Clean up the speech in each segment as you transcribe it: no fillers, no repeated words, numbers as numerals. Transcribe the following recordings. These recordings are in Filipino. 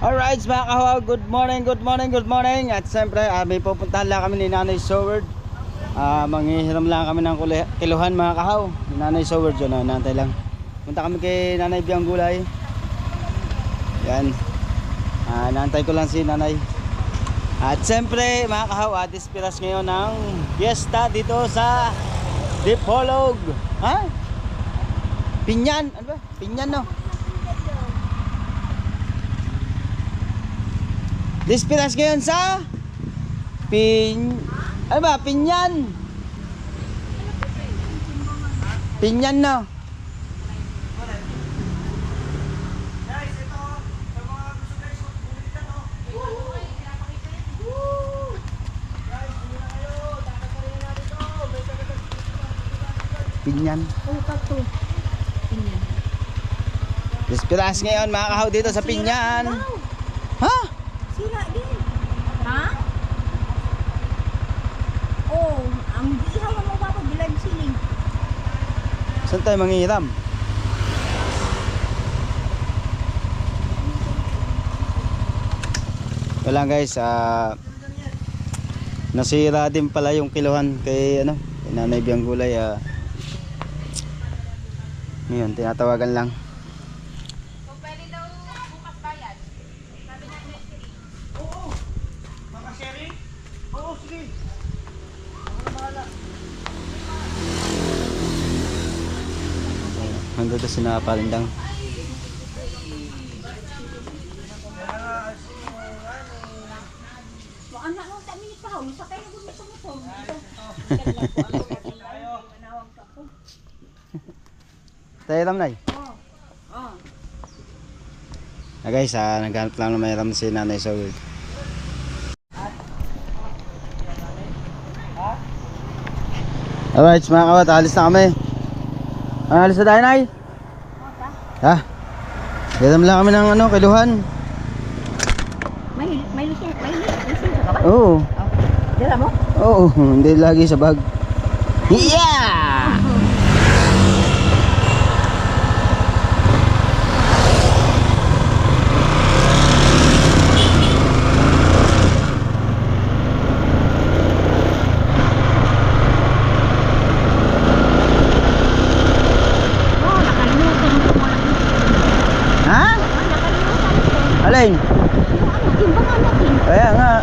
Alright mga kahaw, good morning, good morning, good morning. At siyempre may pupuntahan lang kami ni Nanay Soward. Manghihiram lang kami ng kiluhan mga kahaw. Ni Nanay Soward yun, nantay lang. Punta kami kay Nanay Biang Gulay. Yan, nantay ko lang si Nanay. At siyempre mga kahaw, dispiras ngayon ng fiesta dito sa Dipolog. Ha? Pinyan, ano ba? Pinyan no? Dispiras ngayon sa ano ba? Pinyan. Pinyan no. Guys, ito sa mga gusto guys, bumili na no. Guys, bumili na kayo. Tatakalin na dito. May Pinyan. Pinyan. Dispiras ngayon mga kahaw dito sa Pinyan. Ha? Sila din. Ha? Oh, ang ihaw ang mapapabilan sining. Saan tayo manghihiram? Wala guys, nasira din pala yung kiluhan kay kay Nanay Biang Gulay. Ngayon, tinatawagan lang. Hanggang doon sinapalindang. Anak mo sa minit pa ho, sakay na gud sa motor. Tayo ram nay. Oh. Guys, naghanap lang na may ram si Nanay Soward. Alright mga kawat, alis na kami. Alis na tayo, Nay? Ha? Hiram lang kami ng kiluhan. May lisensya ka ba? Oo. Dala mo? Oo, hindi lagi sa bag. Yeah! Alin? Kaya nga.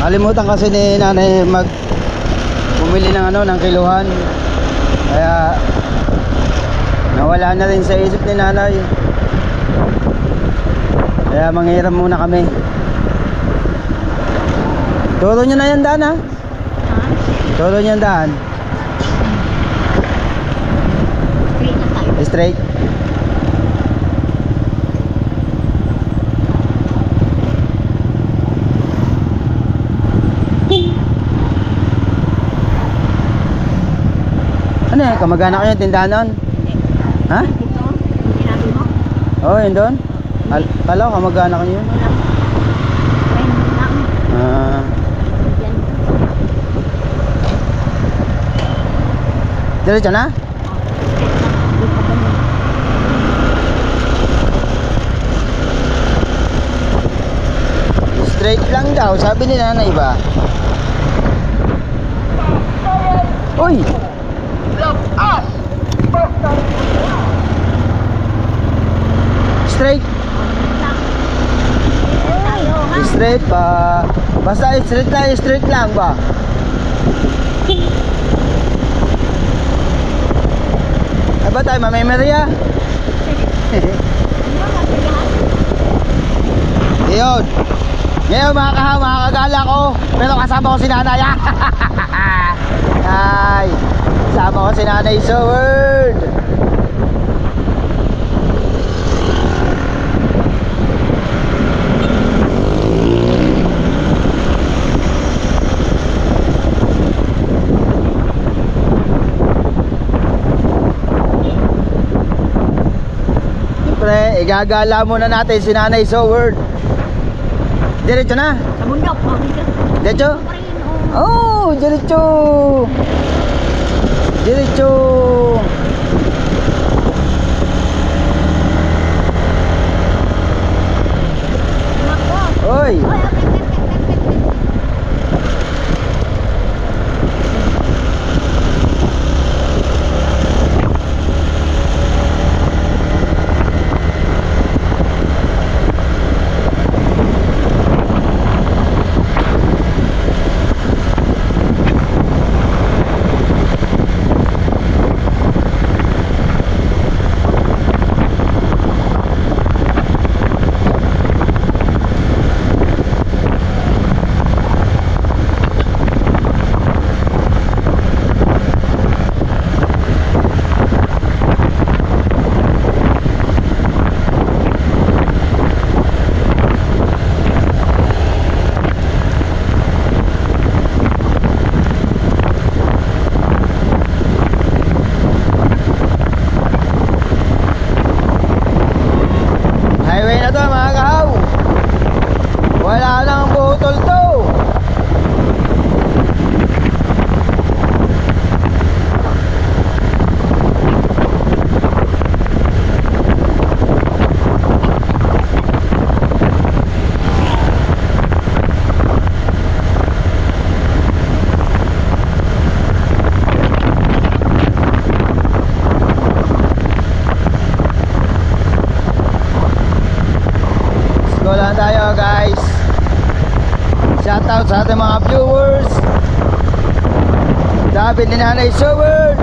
Kalimutan kasi ni Nanay bumili ng kiluhan. Kaya nawala na rin sa isip ni Nanay. Kaya manghiram muna kami. Turo nyo na yan daan ha? Turo nyo yan daan. Straight. Ano yan? Kamag-anak kayo yung tindahan nun? Ha? Ito, sinabi mo? Oo, yun doon? Kala ko kamag-anak nyo yun? Diretso na? Straight lang daw, sabi ni Nanay ba? Uy! Straight. Straight pa. Basta straight lang ba? Ay ba tayo mamemeriya? Yun. Ngayon mga kahaw, mga kagala ko, pero kasama ko si Nanay. Ay, kasama ko si Nanay Soward. Siyempre, igagala muna natin si Nanay Soward. Diretso na? Sa bundok. Diretso? Oh, diretso. Diretso. shout out sa ating mga viewers. Sabi ni Nanay Soward.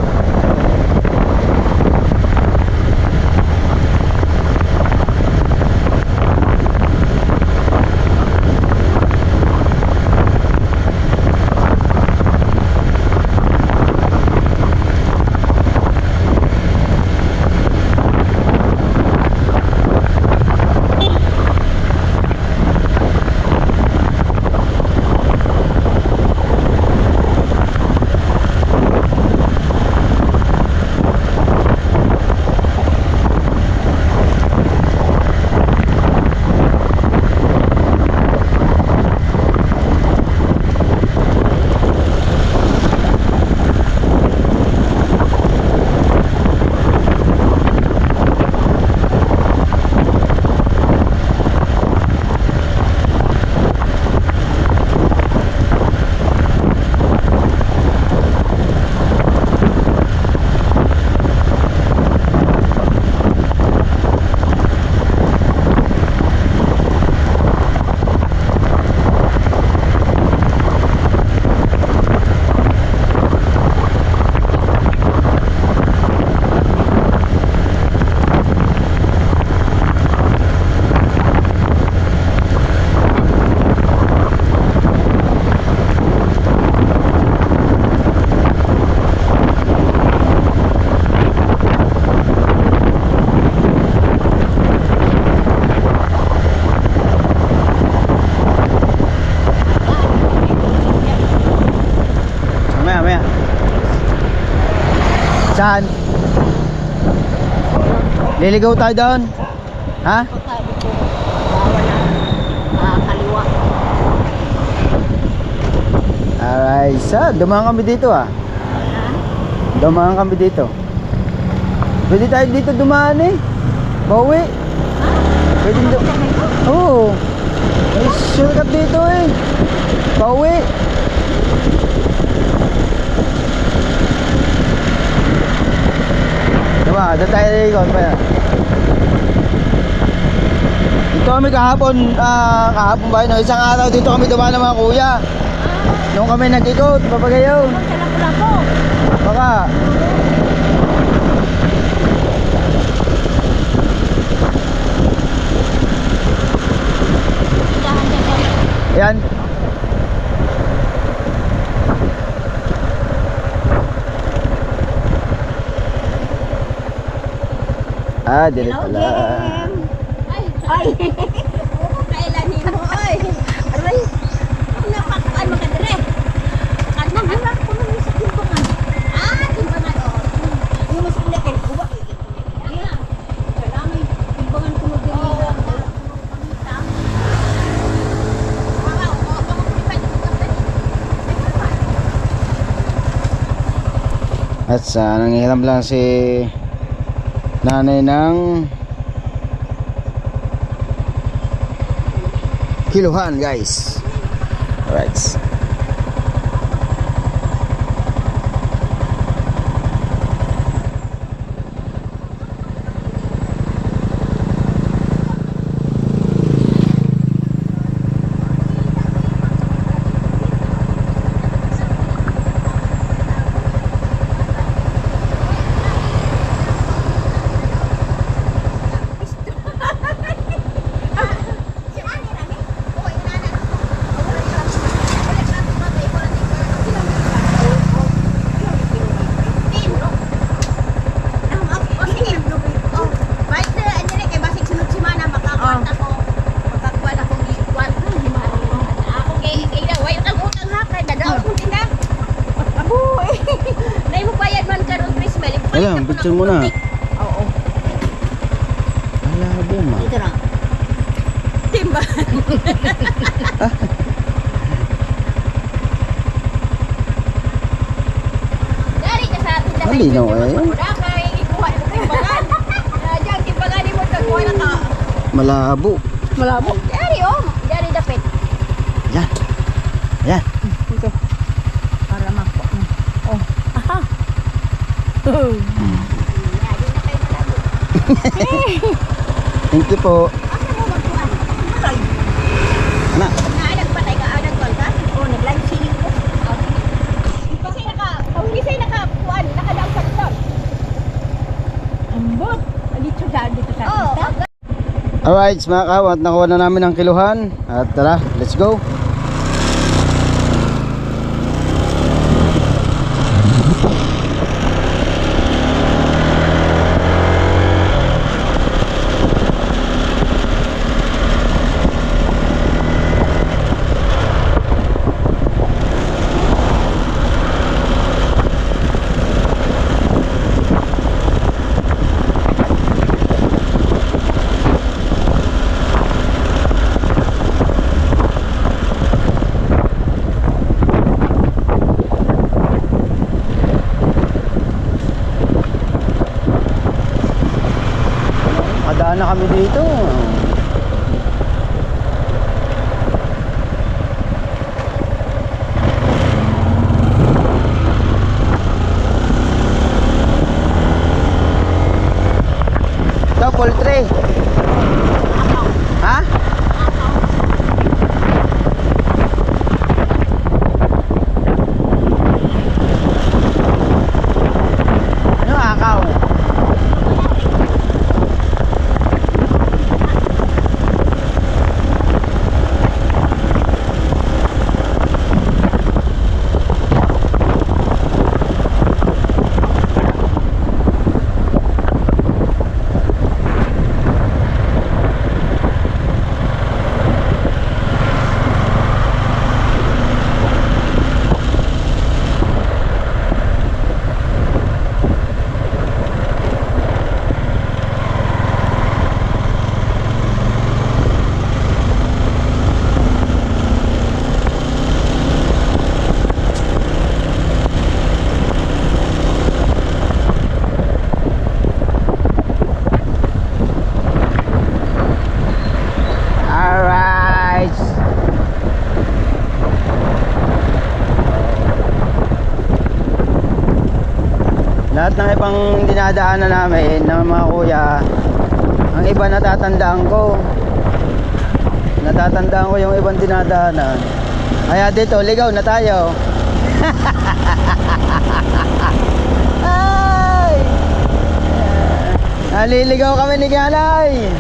Saan? Liligaw tayo doon? Ha? Sabi ko, bawal na kaliwa. Alright, dumaan kami dito Dumaan kami dito. Pwede tayo dito dumaan Bawi. Pwede dito. Oo. May shortcut dito Bawi. Diba? Doon tayo ikot pa yan. Dito kami kahapon ba yun? Isang araw dito kami dumaan ng mga kuya. Nung kami nag-ikot, papagayaw. Baka. Ayan. Dili pala. Ay! Kailanin mo, oy! Aray! Napakaan mo ka dire! Naghanap ko naman sa timbangan. Timbangan, Yung mas ulit Uba. Kailangan timbangan ko mo din. At nanghiram lang si nanay ng kiluhan, guys. Alright. Alam, picture mo na. Oo. Malabo ma. Ito na. Timba. Dari ka sa atin na malinaw eh. Malabo. Malabo. Dari Dari dapit. Yan. Yan. Ito. Para mako. Aha. Thank you po. Asa mo magkuhan? Na. Naalag patay ka, nagkol ka? Alright mga kahaw, at nakuha na namin ang kiluhan. At tara, let's go. Kadaan na kami dito. Ito, poultry. Ha? Ano akaw? Lahat ng ibang dinadaanan namin ng mga kuya, ang iba natatandaan ko yung ibang dinadaanan. Kaya dito, ligaw na tayo. Ay! Naliligaw kami ni Galay.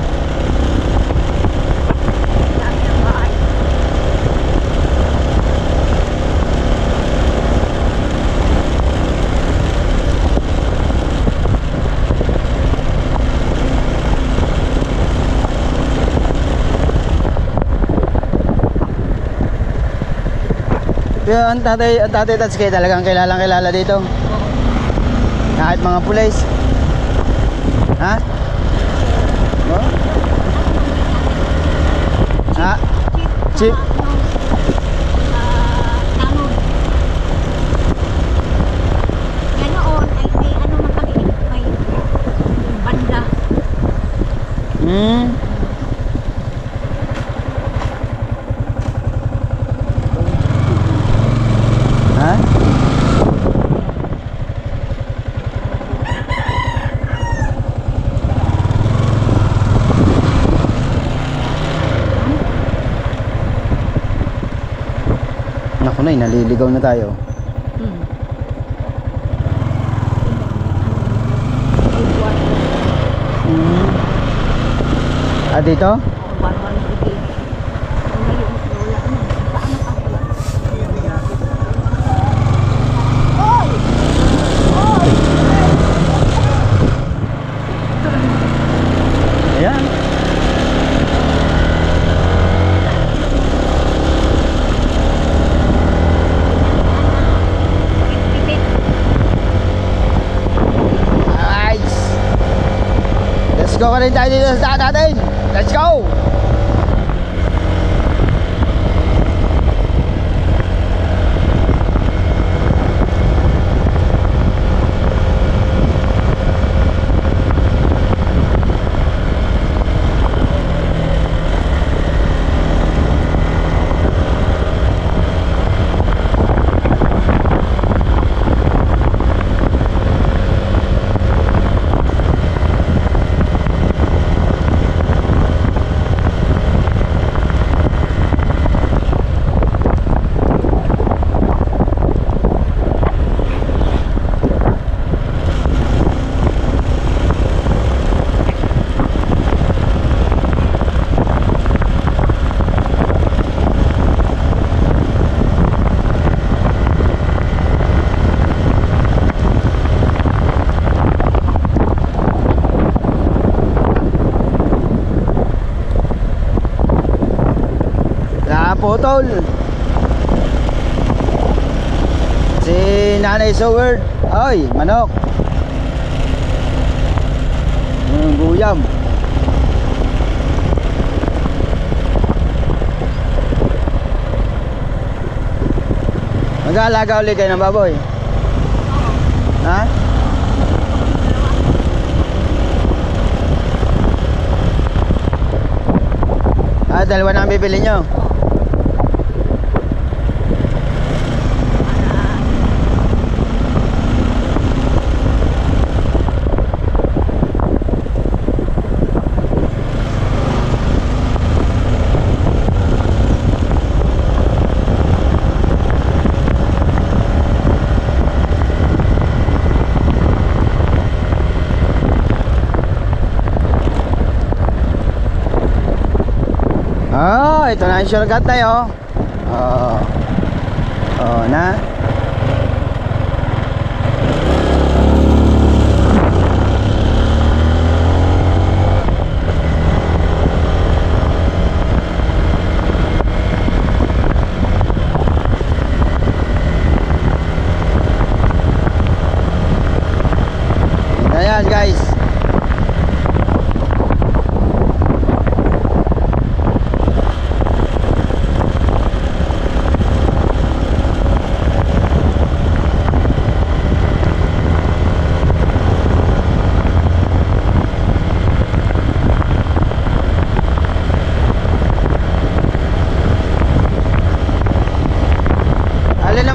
Pero ang tatay Tatsuki talagang kilala dito. Kahit mga pulis. Ha? Mo? Ha? Chip. Ganoon ay may ano man kami, may banda. Ha? Naku na, naliligaw na tayo. Ah, dito? Ayan. Alright. Let's go ka rin tayo dito sa daan natin. Let's go! naputol. Si Nanay Soward, ay, manok. Yung guyam. Mag-aalaga ulit kayo ng baboy? Ha? Dalawa na ang bibili nyo. Ito na yung shortcut tayo. Na. Ayan guys.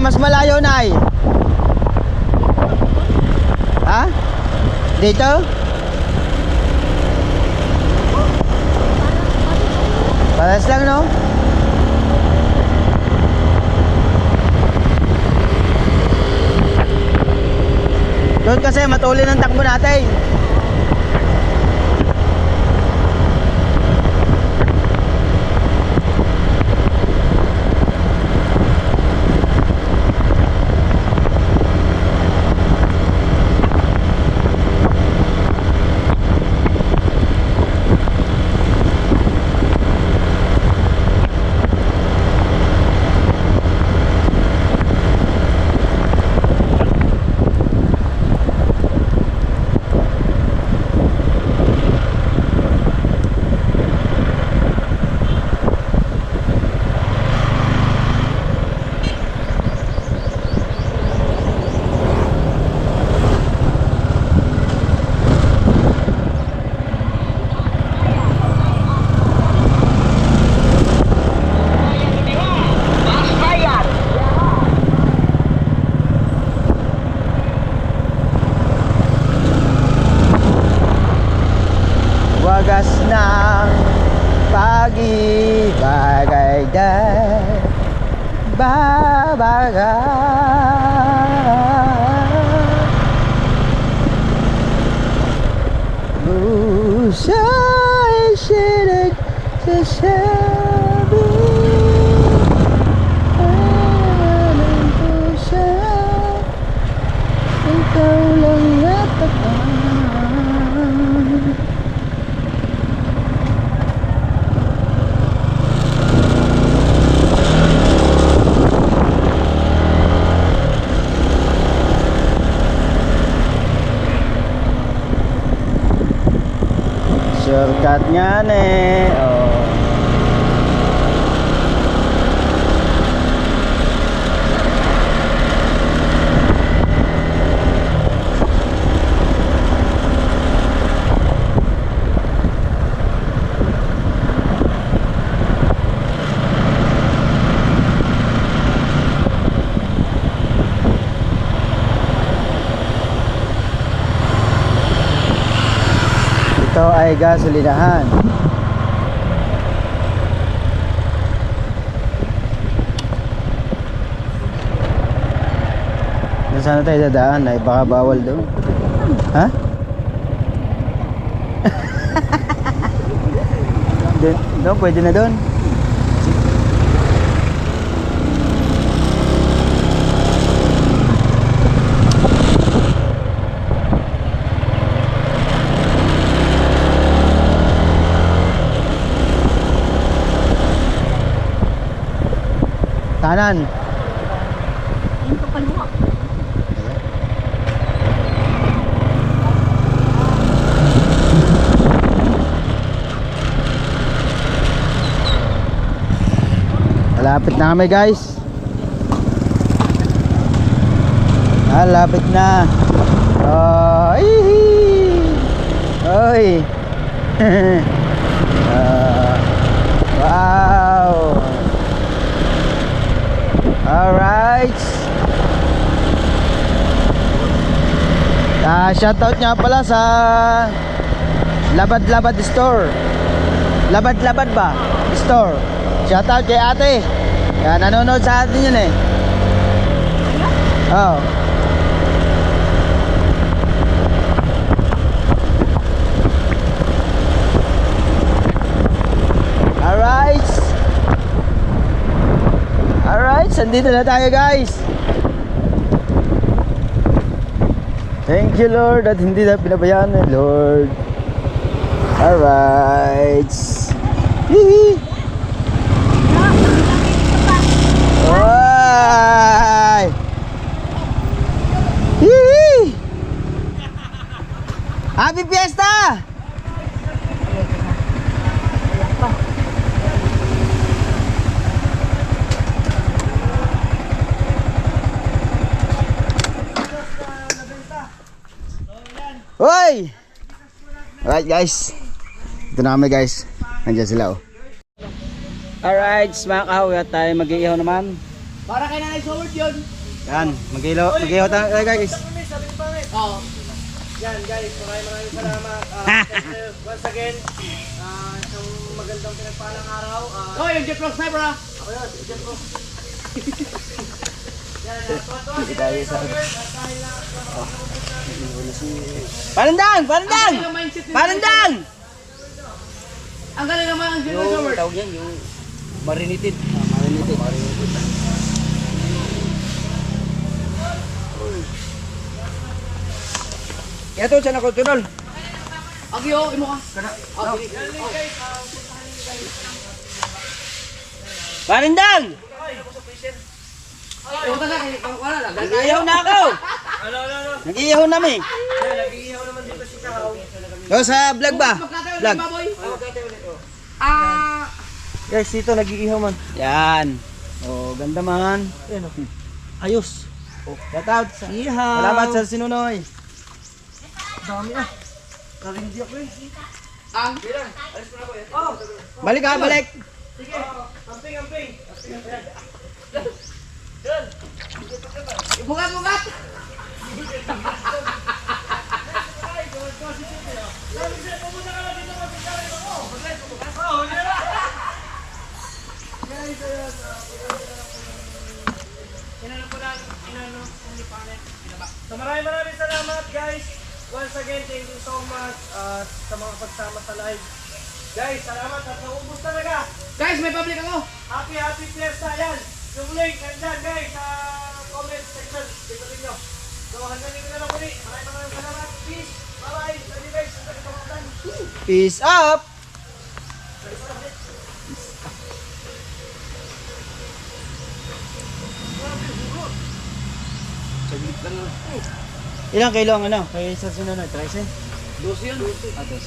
Mas malayo na ay. Ha? Dito? Paras lang no? Doon kasi matuli ng takbo natin. Wagas ng pag-ibig ay babaga. Usa'y sinig sasabi alam ko siya, ikaw lang at ako. Shortcut nga ne. Ito ay gasolinahan. Saan tayo dadaan? Ay baka bawal doon. Ha? Doon, pwede na doon. Kanan. Yung to kaliwa. Malapit na kami guys. Malapit na. Oh, oy. Wow. Alright. Shoutout nga pala sa Labad-Labad Store. Labad-Labad ba? Store. Shoutout kay ate. Yan, nanonood sa atin yun eh. Oh. Alright. Alright, sandito na tayo guys. Thank you Lord at hindi na pinabayaan ni Lord. Alright. Hihi. Ay! Hihi. Happy Fiesta! Hoy! Alright guys. Ito na kami guys. Nandiyan sila oh. Alright, mga kahaw, tayo mag-iihaw naman. Para kay Nanay Soward yun. Yan, mag-iihaw tayo guys. Oo. Yan guys, maraming salamat. Once again, isang magandang pinagpalang araw. Oh, yung Jet Rock Sniper ah. Ako yun, yung Jet Rock. Yan, tuwa-tuwa si Nanay Soward. Parandang! Parandang! Parandang! Ang galing naman ang Jet Rock Sniper. Tawag yan, yung marinated. Marinated. Ito, saan ako tunol? Agyo, imo ka. Parandang! Wala na. Nag-iihaw na ako! Nag-iihaw namin. Nag-iihaw naman dito si Kahaw. O, sa vlog ba? Vlog. Guys, dito nag-iihaw man. Yan. O, ganda man. Ayos. Shout out sa Ihaw. Salamat sa sinunoy. Dami ah. Karindi ako eh. Ang? Alis mo na ko eh. Oh. Balik ha, balik. Sige. Amping. Ibugat. So maraming salamat guys. Once again, thank you so much sa mga pagsama sa live. Guys, salamat at naubos talaga. Guys, may public ako. Happy Fiesta yan. Yung link nandyan guys sa comment section. Dito ninyo. So hanggang dito na lang muli. Maraming salamat. Peace. Bye-bye. Love you guys. Peace up. Ilang kilo ang ano? Kay sa sinunod, 13? 12 yun. Atos.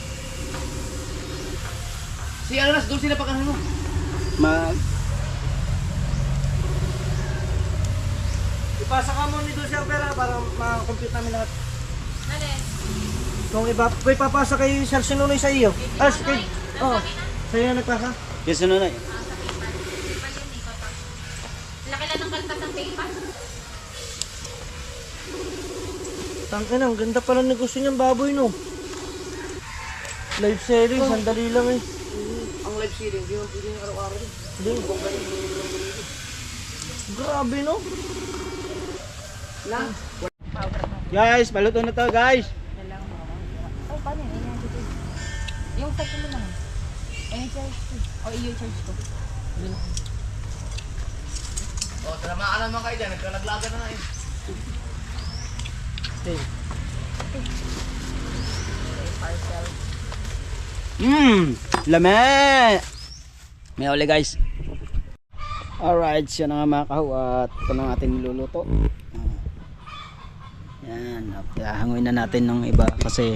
Si Alanas, 12 na pagkano mo. Ipasa ka mo ni Dulce ang pera para ma-compute namin lahat. Kung ipapasa kay Sir Sinunoy sa iyo. Kay... Oh, sa'yo na nagpasa? Yung sinunod. Laki lang ng kaltas ng paper. Tangin, ang ganda pala negosyo niyang baboy, no? Live selling, sandali lang eh. Ang live selling, hindi mo pwedeng araw-araw eh. Hindi. Grabe, no? Lang. Guys, paluto na to guys. Oh, paano yun? Yung second mo naman. I-charge ko. O, i-charge ko. Oh, talamaan naman kayo dyan. Nagkalaglagan na nga eh. Parcel. Lame. May uli guys. Alright, siya na nga mga kahaw at ito na ang ating niluluto. Yan, hanguin na natin ng iba kasi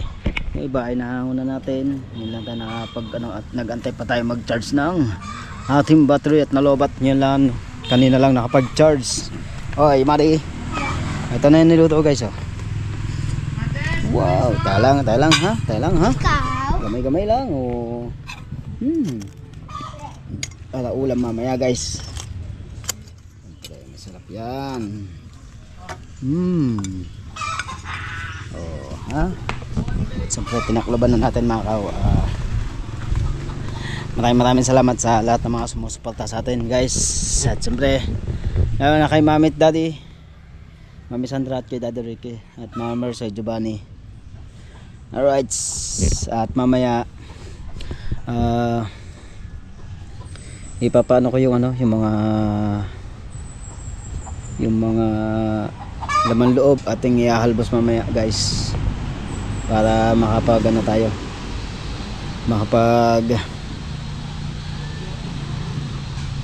yung iba ay nahangon na natin. Yun lang tayo nakapag at nag-antay pa tayo mag-charge ng ating battery at nalobat. Yun lang, kanina lang nakapag-charge. Oy, Mari. Ito na yung niluto guys, oh. Wow, talang ha? Gamay-gamay lang, oh. Para ulam mamaya guys. Masarap yan. Oh, ha? Siyempre tinakloban na natin mga kaw. Maraming salamat sa lahat ng mga sumusuporta sa atin guys. At siyempre lalo na kay Mami at Daddy, Mami Sandra at kay Daddy Ricky at Mama Mercy, Giovanni. Alright, at mamaya ipapano ko yung ano, yung mga laman loob ating iahalbos mamaya guys, para makapag ano tayo, makapag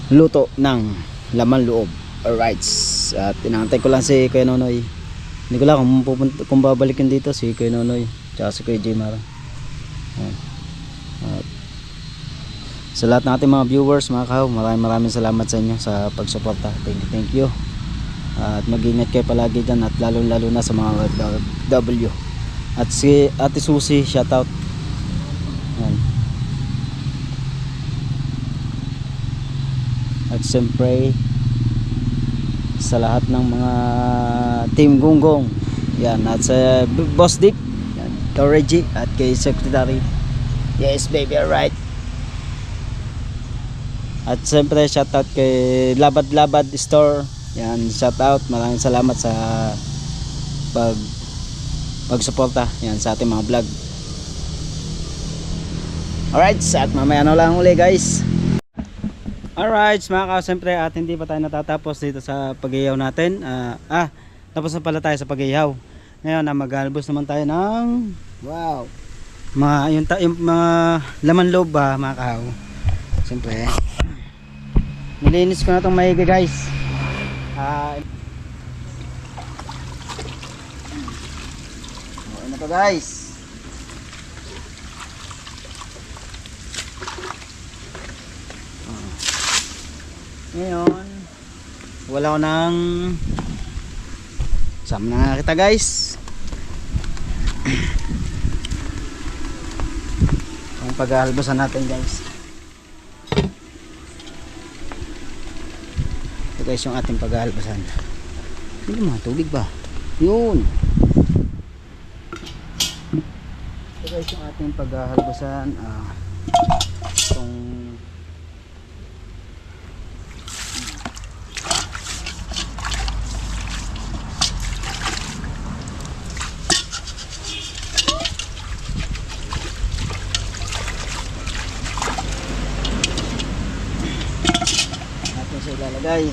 luto ng laman loob. Alright, at inaantay ko lang si Kuya Nonoy. Hindi ko lang kung babalikin dito si Kuya Nonoy tsaka si Kuya Jimara. At sa lahat ng ating mga viewers mga kahaw, maraming salamat sa inyo sa pagsuporta. Thank you. At mag-ingat kayo palagi dyan, at lalo na sa mga OFW. At si Ate Susie, shoutout. Yan. At siyempre sa lahat ng mga team Gunggong yan, at sa Boss Dick yan, Reggie, at kay Secretary. Yes baby, alright. At siyempre shoutout kay Labad Store. Yan, shoutout. Maraming salamat sa pagsuporta yan sa ating mga vlog. Alright, at mamaya na lang uli guys. Alright mga ka, siyempre at hindi pa tayo natatapos dito sa pag-ihaw natin. Tapos na pala tayo sa pag-ihaw. Ngayon maghalbos naman tayo ng wow, yung mga laman loob ba mga kahaw. Siyempre nilinis ko na itong maigi guys. Ano to guys? Ngayon wala ko nang sama na kita guys. Ang paghahalbasan natin guys. Ito guys yung ating paghahalbasan. Hindi mga tubig ba? Yun. Ito guys yung ating paghahalbasan. Itong natin siya ilalagay.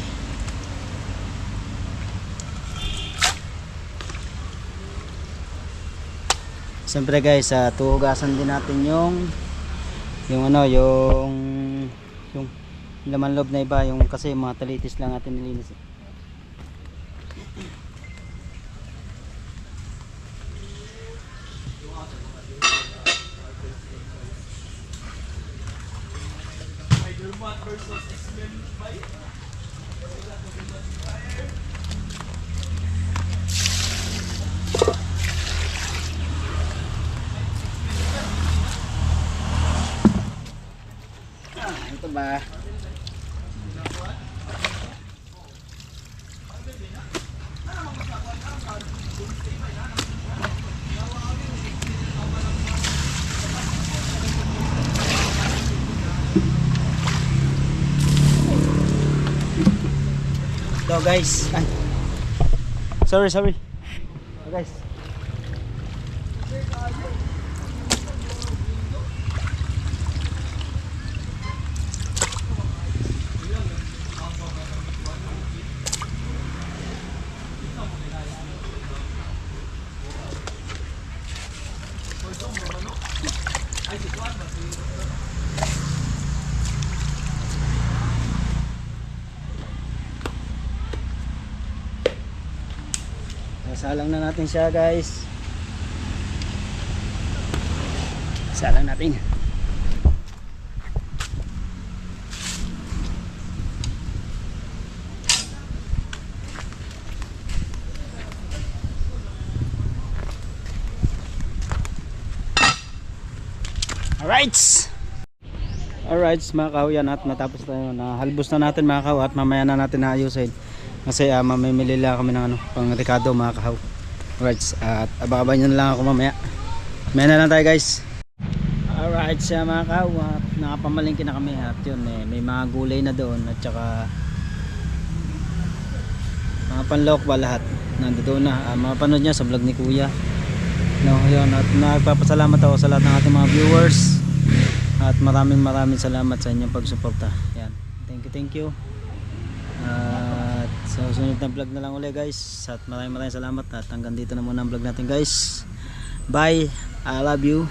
Siyempre guys, tuhugasan din natin yung laman loob na iba, yung kasi mga talitis lang natin nilinis. Ito ba? Ito guys. Ay. Sorry. Ito guys. Salang na natin siya guys. Salang natin. Alright mga kaw, yan at natapos tayo. Nahalbos na natin mga kaw at mamaya na natin naayusin. Kasi mamimili lang kami ng pang Ricardo mga kaw. Alright, at abang-abang nyo na lang ako mamaya. Mamaya na lang tayo guys. Alright siya mga kaw, at nakapamalingki na kami at yun may mga gulay na doon at saka mga panlok ba lahat nandoon na. Mapanood nyo sa vlog ni Kuya. No, yun, at nagpapasalamat ako sa lahat ng ating mga viewers. At maraming salamat sa inyong pagsuporta. Yan. Thank you. At sa susunod na vlog na lang ulit guys. At maraming salamat. At hanggang dito na muna ang vlog natin guys. Bye. I love you.